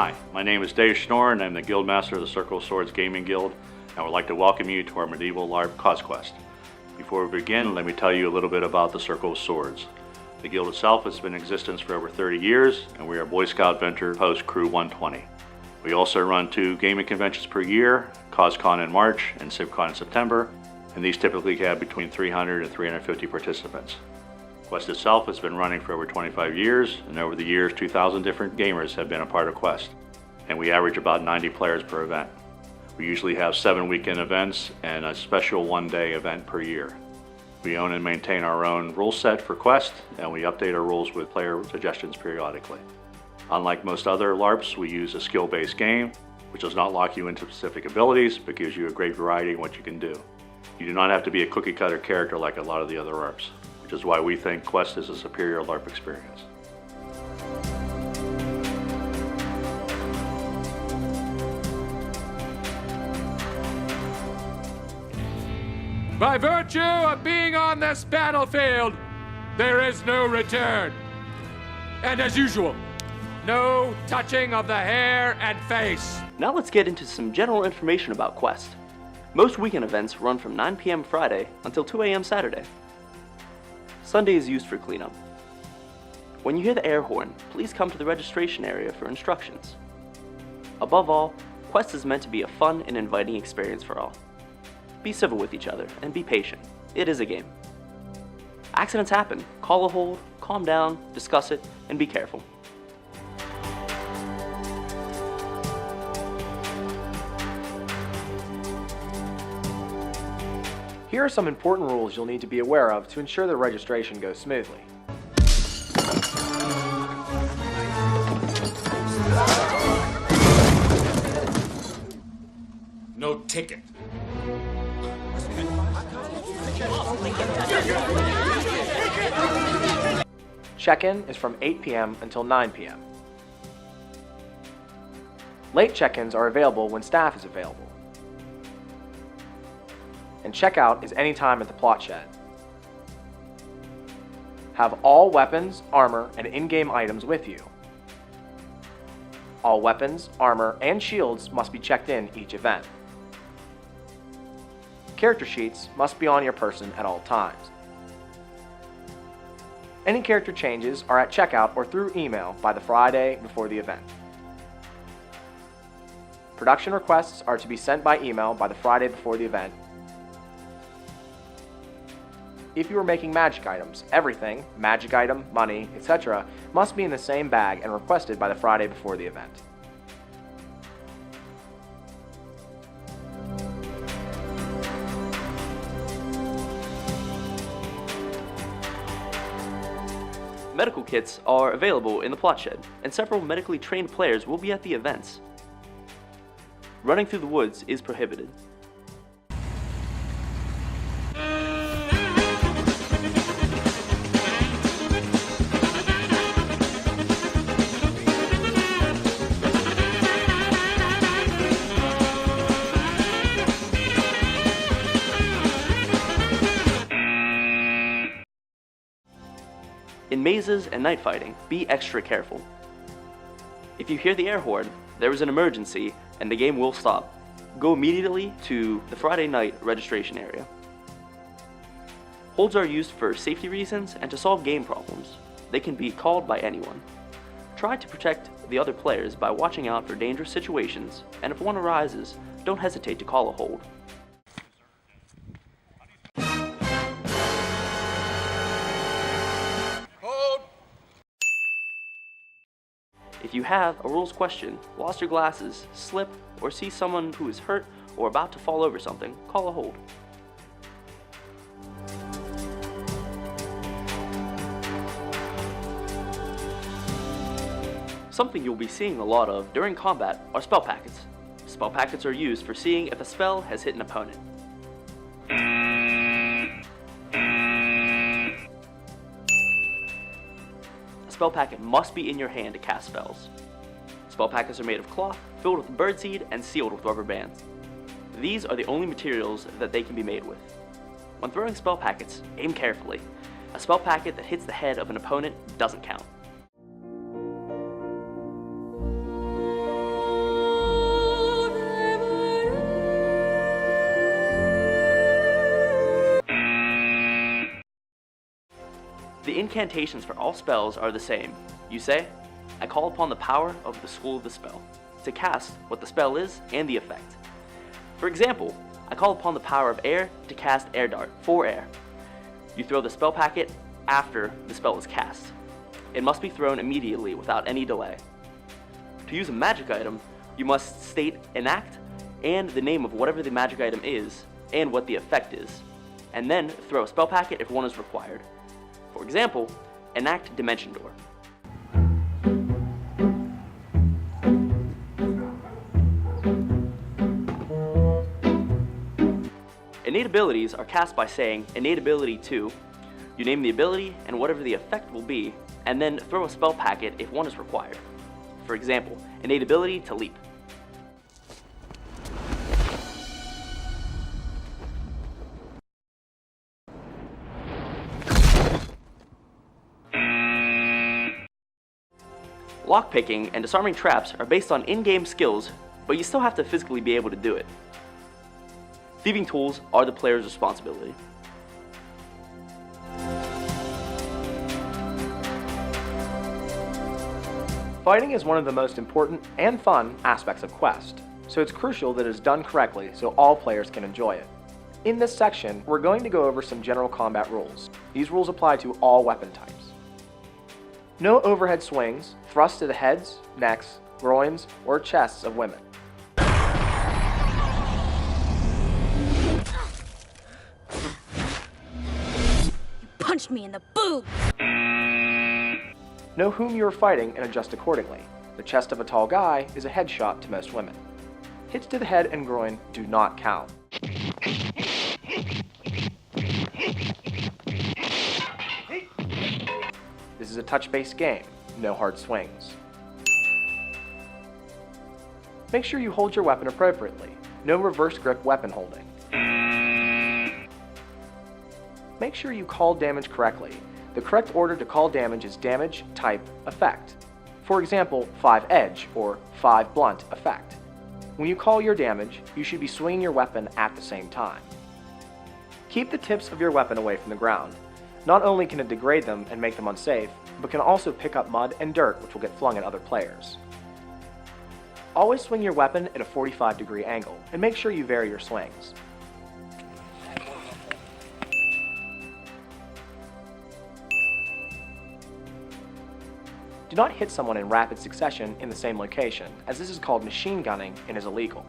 Hi, my name is Dave Schnorr and I'm the Guildmaster of the Circle of Swords Gaming Guild, and I would like to welcome you to our medieval LARP CosQuest. Before we begin, let me tell you a little bit about the Circle of Swords. The Guild itself has been in existence for over 30 years, and we are Boy Scout Venture Post Crew 120. We also run 2 gaming conventions per year, CosCon in March and CivCon in September, and these typically have between 300 and 350 participants. Quest itself has been running for over 25 years, and over the years 2,000 different gamers have been a part of Quest, and we average about 90 players per event. We usually have 7 weekend events and a special one-day event per year. We own and maintain our own rule set for Quest, and we update our rules with player suggestions periodically. Unlike most other LARPs, we use a skill-based game, which does not lock you into specific abilities, but gives you a great variety in what you can do. You do not have to be a cookie-cutter character like a lot of the other LARPs, which is why we think Quest is a superior LARP experience. By virtue of being on this battlefield, there is no return. And as usual, no touching of the hair and face. Now let's get into some general information about Quest. Most weekend events run from 9 p.m. Friday until 2 a.m. Saturday. Sunday is used for cleanup. When you hear the air horn, please come to the registration area for instructions. Above all, Quest is meant to be a fun and inviting experience for all. Be civil with each other and be patient. It is a game. Accidents happen. Call a hold, calm down, discuss it, and be careful. Here are some important rules you'll need to be aware of to ensure the registration goes smoothly. No ticket. Check-in is from 8 p.m. until 9 p.m. Late check-ins are available when staff is available. And checkout is anytime at the plot shed. Have all weapons, armor, and in-game items with you. All weapons, armor, and shields must be checked in each event. Character sheets must be on your person at all times. Any character changes are at checkout or through email by the Friday before the event. Production requests are to be sent by email by the Friday before the event. If you are making magic items, everything, magic item, money, etc., must be in the same bag and requested by the Friday before the event. Medical kits are available in the plot shed, and several medically trained players will be at the events. Running through the woods is prohibited. In mazes and night fighting, be extra careful. If you hear the air horn, there is an emergency and the game will stop. Go immediately to the Friday night registration area. Holds are used for safety reasons and to solve game problems. They can be called by anyone. Try to protect the other players by watching out for dangerous situations, and if one arises, don't hesitate to call a hold. If you have a rules question, lost your glasses, slip, or see someone who is hurt or about to fall over something, call a hold. Something you'll be seeing a lot of during combat are spell packets. Spell packets are used for seeing if a spell has hit an opponent. Spell packet must be in your hand to cast spells. Spell packets are made of cloth, filled with birdseed, and sealed with rubber bands. These are the only materials that they can be made with. When throwing spell packets, aim carefully. A spell packet that hits the head of an opponent doesn't count. The incantations for all spells are the same. You say, I call upon the power of the school of the spell to cast what the spell is and the effect. For example, I call upon the power of air to cast Air Dart for air. You throw the spell packet after the spell is cast. It must be thrown immediately without any delay. To use a magic item, you must state enact and the name of whatever the magic item is and what the effect is, and then throw a spell packet if one is required. For example, enact Dimension Door. Innate abilities are cast by saying innate ability 2, you name the ability and whatever the effect will be, and then throw a spell packet if one is required. For example, innate ability to leap. Lockpicking and disarming traps are based on in-game skills, but you still have to physically be able to do it. Thieving tools are the player's responsibility. Fighting is one of the most important and fun aspects of Quest, so it's crucial that it is done correctly so all players can enjoy it. In this section, we're going to go over some general combat rules. These rules apply to all weapon types. No overhead swings, thrusts to the heads, necks, groins, or chests of women. Punched me in the boob! Know whom you are fighting and adjust accordingly. The chest of a tall guy is a headshot to most women. Hits to the head and groin do not count. This is a touch-based game, no hard swings. Make sure you hold your weapon appropriately. No reverse grip weapon holding. Make sure you call damage correctly. The correct order to call damage is damage, type, effect. For example, 5 edge or 5 blunt effect. When you call your damage, you should be swinging your weapon at the same time. Keep the tips of your weapon away from the ground. Not only can it degrade them and make them unsafe, but can also pick up mud and dirt which will get flung at other players. Always swing your weapon at a 45-degree angle, and make sure you vary your swings. Do not hit someone in rapid succession in the same location, as this is called machine gunning and is illegal.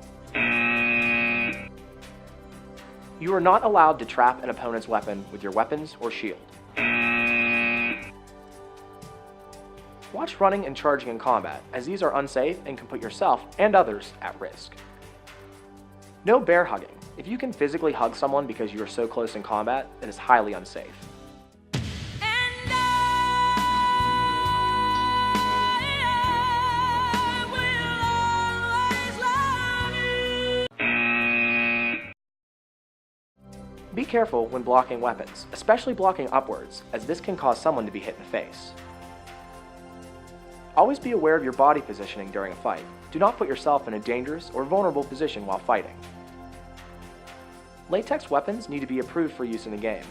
You are not allowed to trap an opponent's weapon with your weapons or shield. Watch running and charging in combat, as these are unsafe and can put yourself and others at risk. No bear hugging. If you can physically hug someone because you are so close in combat, it is highly unsafe. Be careful when blocking weapons, especially blocking upwards, as this can cause someone to be hit in the face. Always be aware of your body positioning during a fight. Do not put yourself in a dangerous or vulnerable position while fighting. Latex weapons need to be approved for use in the game.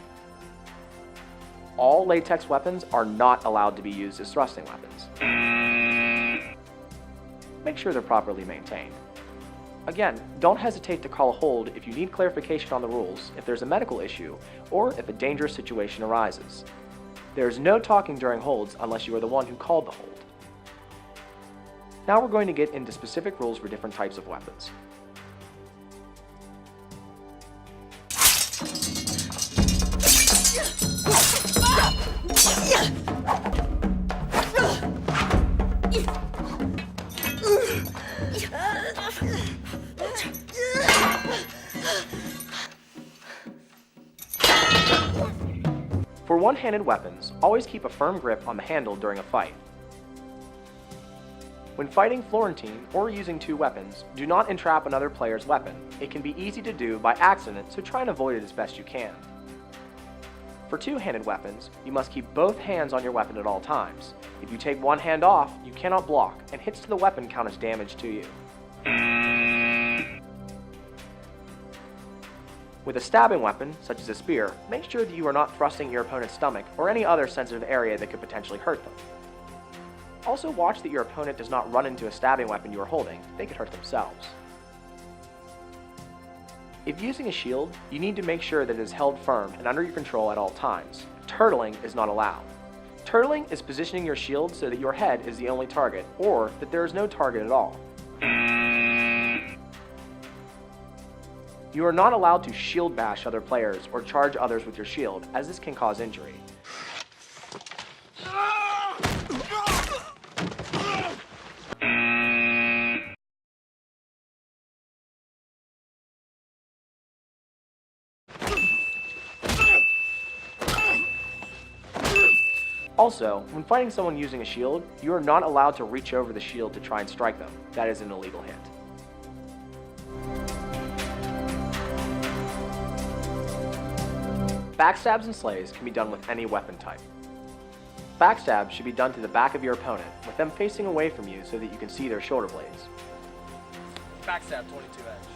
All latex weapons are not allowed to be used as thrusting weapons. Make sure they're properly maintained. Again, don't hesitate to call a hold if you need clarification on the rules, if there's a medical issue, or if a dangerous situation arises. There is no talking during holds unless you are the one who called the hold. Now we're going to get into specific rules for different types of weapons. For one-handed weapons, always keep a firm grip on the handle during a fight. When fighting Florentine or using two weapons, do not entrap another player's weapon. It can be easy to do by accident, so try and avoid it as best you can. For two-handed weapons, you must keep both hands on your weapon at all times. If you take one hand off, you cannot block, and hits to the weapon count as damage to you. With a stabbing weapon, such as a spear, make sure that you are not thrusting your opponent's stomach or any other sensitive area that could potentially hurt them. Also watch that your opponent does not run into a stabbing weapon you are holding. They could hurt themselves. If using a shield, you need to make sure that it is held firm and under your control at all times. Turtling is not allowed. Turtling is positioning your shield so that your head is the only target, or that there is no target at all. You are not allowed to shield bash other players or charge others with your shield, as this can cause injury. Also, when fighting someone using a shield, you are not allowed to reach over the shield to try and strike them. That is an illegal hit. Backstabs and slays can be done with any weapon type. Backstabs should be done to the back of your opponent, with them facing away from you so that you can see their shoulder blades. Backstab 22 edge.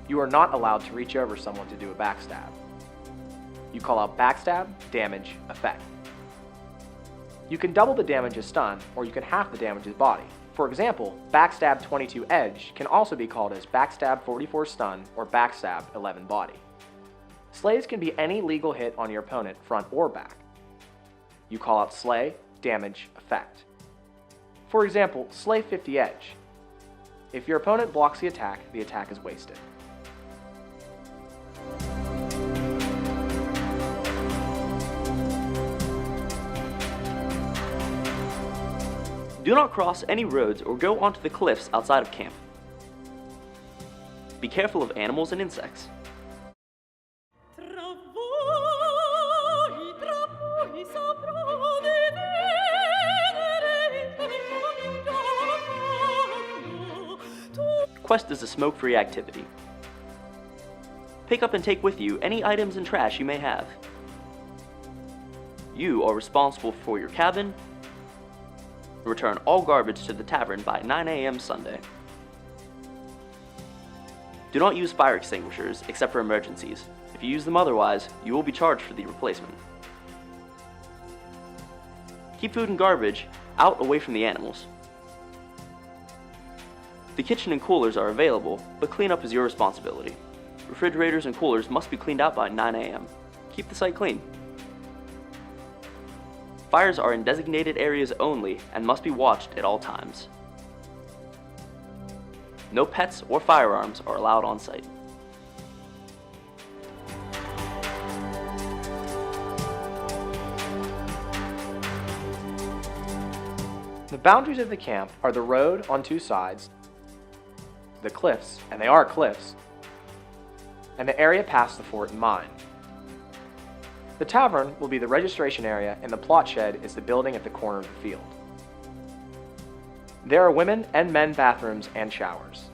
You are not allowed to reach over someone to do a backstab. You call out backstab, damage, effect. You can double the damage as stun, or you can half the damage as body. For example, backstab 22 edge can also be called as backstab 44 stun or backstab 11 body. Slays can be any legal hit on your opponent, front or back. You call out slay, damage, effect. For example, slay 50 edge. If your opponent blocks the attack is wasted. Do not cross any roads or go onto the cliffs outside of camp. Be careful of animals and insects. Quest is a smoke-free activity. Pick up and take with you any items and trash you may have. You are responsible for your cabin. Return all garbage to the tavern by 9 a.m. Sunday. Do not use fire extinguishers except for emergencies. If you use them otherwise, you will be charged for the replacement. Keep food and garbage out away from the animals. The kitchen and coolers are available, but cleanup is your responsibility. Refrigerators and coolers must be cleaned out by 9 a.m. Keep the site clean. Fires are in designated areas only and must be watched at all times. No pets or firearms are allowed on site. The boundaries of the camp are the road on two sides, the cliffs, and they are cliffs, and the area past the fort and mine. The tavern will be the registration area, and the plot shed is the building at the corner of the field. There are women and men bathrooms and showers.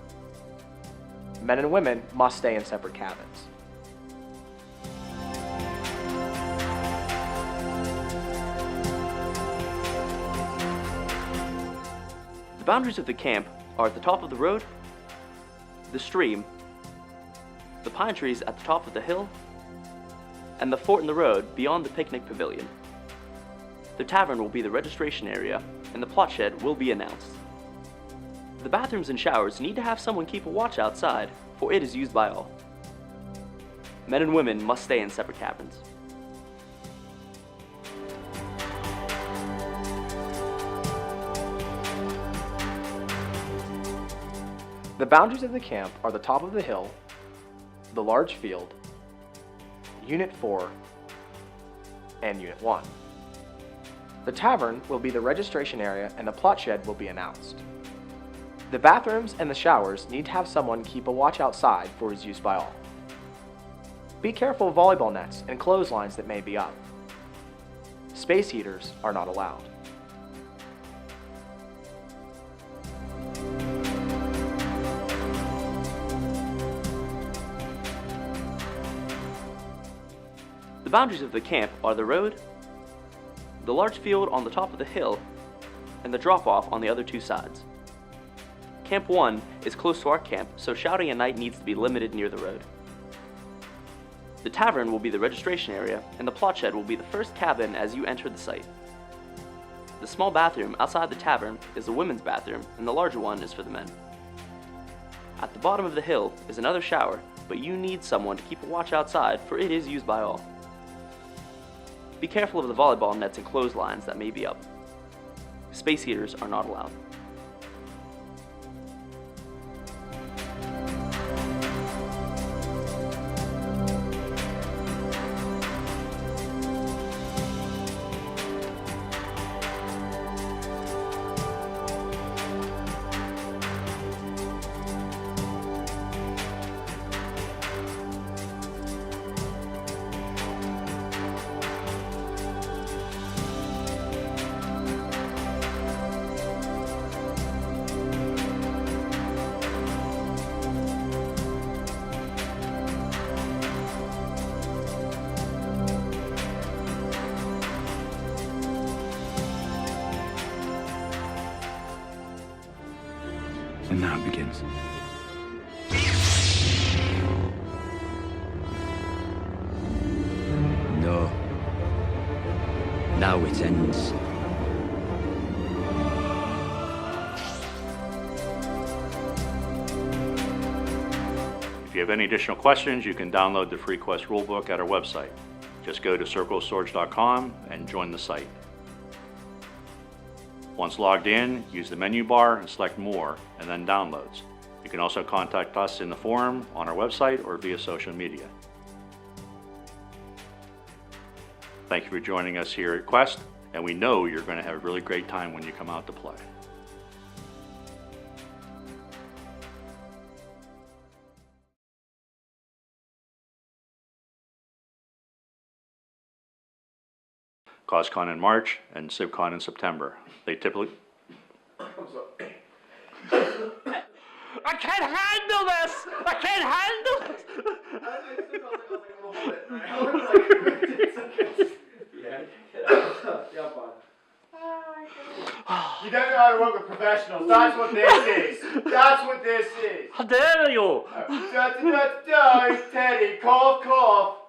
Men and women must stay in separate cabins. The boundaries of the camp are at the top of the road, the stream, the pine trees at the top of the hill, and the fort in the road beyond the picnic pavilion. The tavern will be the registration area, and the plot shed will be announced. The bathrooms and showers need to have someone keep a watch outside, for it is used by all. Men and women must stay in separate cabins. The boundaries of the camp are the top of the hill, the large field, Unit 4, and Unit 1. The tavern will be the registration area, and the plot shed will be announced. The bathrooms and the showers need to have someone keep a watch outside for its use by all. Be careful of volleyball nets and clotheslines that may be up. Space heaters are not allowed. The boundaries of the camp are the road, the large field on the top of the hill, and the drop-off on the other two sides. Camp 1 is close to our camp, so shouting at night needs to be limited near the road. The tavern will be the registration area, and the plot shed will be the first cabin as you enter the site. The small bathroom outside the tavern is the women's bathroom, and the larger one is for the men. At the bottom of the hill is another shower, but you need someone to keep a watch outside, for it is used by all. Be careful of the volleyball nets and clotheslines that may be up. Space heaters are not allowed. And now it begins. No. Now it ends. If you have any additional questions, you can download the free Quest rulebook at our website. Just go to circleswords.com and join the site. Once logged in, use the menu bar and select More, and then Downloads. You can also contact us in the forum, on our website, or via social media. Thank you for joining us here at Quest, and we know you're going to have a really great time when you come out to play. CosCon in March and CivCon in September. They typically... I can't handle this! I can't handle this! You don't know how to work with professionals. That's what this is. That's what this is. How dare you! Teddy, cough, cough.